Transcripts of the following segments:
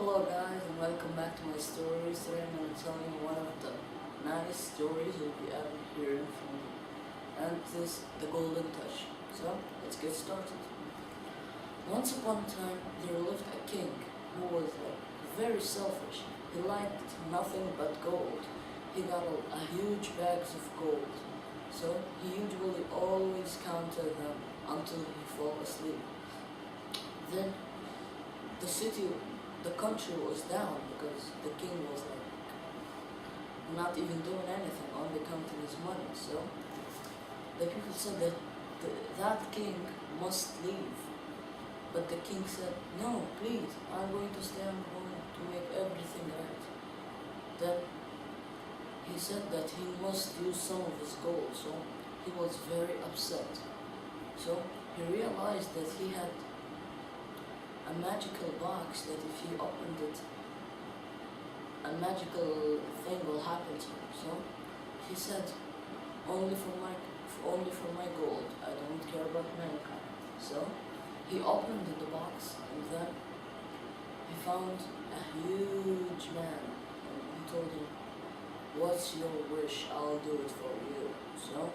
Hello guys and welcome back to my stories. Today I'm going to tell you one of the nice stories you'll be ever hearing from me. And it is the Golden Touch. So let's get started. Once upon a time there lived a king who was very selfish. He liked nothing but gold. He got a huge bags of gold. So he usually always counted them until he fell asleep. Then the country was down because the king was not even doing anything, only counting his money. So the people said that that king must leave. But the king said, no, please, I'm going to stay, I'm going to make everything right. Then he said that he must use some of his gold, so he was very upset. So he realized that he had a magical box that if he opened it, a magical thing will happen to him. So he said, only for my gold, I don't care about mankind. So he opened the box and then he found a huge man and he told him, what's your wish? I'll do it for you. So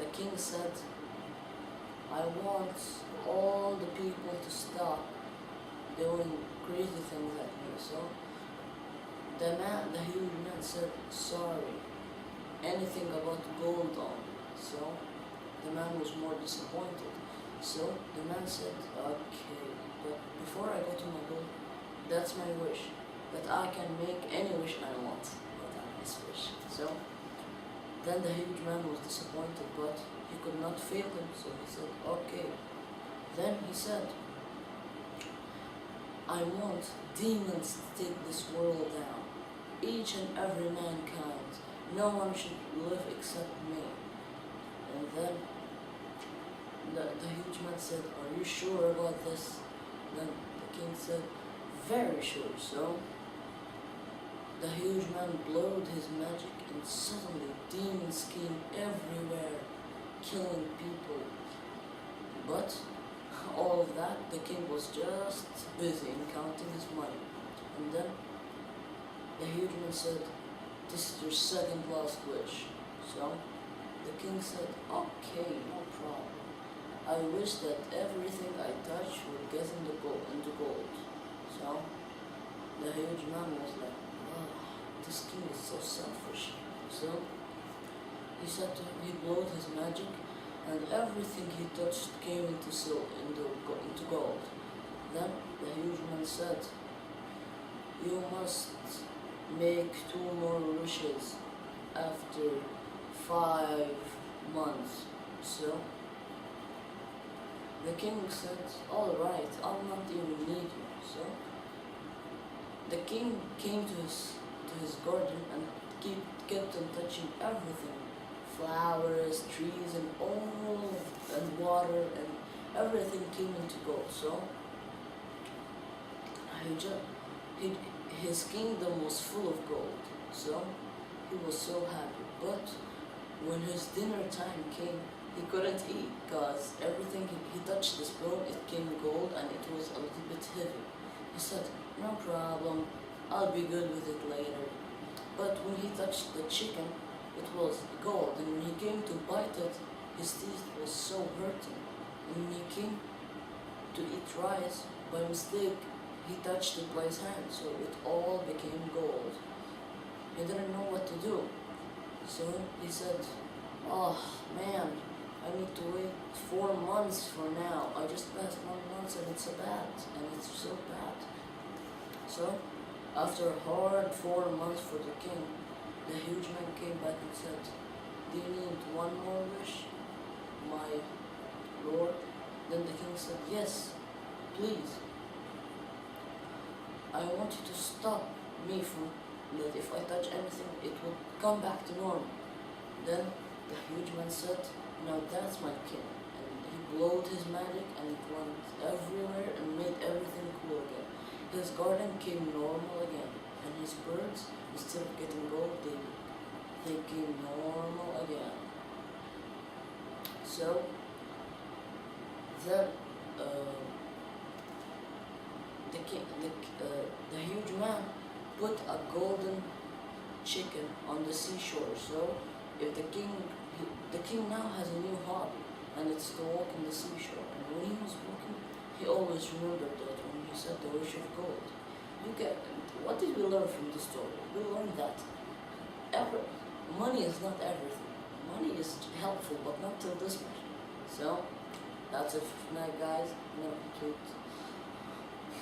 the king said, I want all the people to stop doing crazy things like me. So the huge man said, sorry, anything about gold on. So the man was more disappointed. So the man said, okay, but before I go to my gold, that's my wish, that I can make any wish I want. What a nice wish. So then the huge man was disappointed, but he could not fail him, so he said, okay. Then he said, I want demons to take this world down, each and every mankind. No one should live except me. And then the huge man said, are you sure about this? Then the king said, very sure. So the huge man blowed his magic and suddenly demons came everywhere, killing people. But all of that, the king was just busy in counting his money. And then the huge man said, this is your second last wish. So the king said, okay, no problem. I wish that everything I touch would get into gold. So the huge man was like, oh, this king is so selfish. So he said to him, he blowed his magic and everything he touched came into gold. Then the huge man said, you must make 2 more wishes after 5 months. So the king said, alright, I'll not even need you. So the king came to his garden and kept on touching everything. Flowers, trees, and water, and everything came into gold. So his kingdom was full of gold. So he was so happy. But when his dinner time came, he couldn't eat because everything he touched the spoon, it came gold and it was a little bit heavy. He said, no problem, I'll be good with it later. But when he touched the chicken, it was gold, and when he came to bite it, his teeth was so hurting. And when he came to eat rice, by mistake, he touched it by his hand, so it all became gold. He didn't know what to do. So he said, oh man, I need to wait 4 months for now. I just passed 1 month and it's so bad. So after a hard 4 months for the king, the huge man came back and said, do you need 1 more wish, my lord? Then the king said, yes, please. I want you to stop me from that if I touch anything, it will come back to normal. Then the huge man said, now that's my king. And he blowed his magic and it went everywhere and made everything cool again. His garden came normal again, and his birds, instead of getting gold, they came normal again. So then put a golden chicken on the seashore. So if the king now has a new hobby, and it's to walk in the seashore. And when he was walking, he always remembered that when he said the wish of gold. You get what did we learn from the story? We learned that money is not everything. Money is helpful, but not till this much. So that's it for tonight, guys. I'm gonna conclude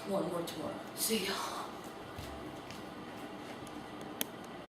one more tomorrow. See ya.